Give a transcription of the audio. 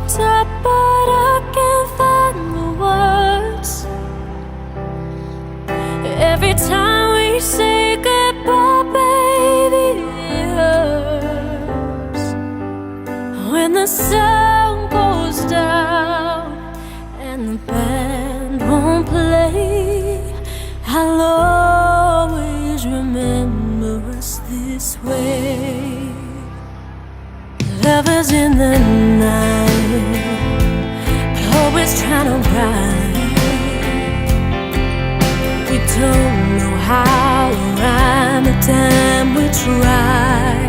looked up, but I can't find the words. Every time we say goodbye, baby, it hurts. When the sun goes down and the band won't play, I'll always remember us this way. Lovers in the night, always trying to rhyme. We don't know how to rhyme the time we try.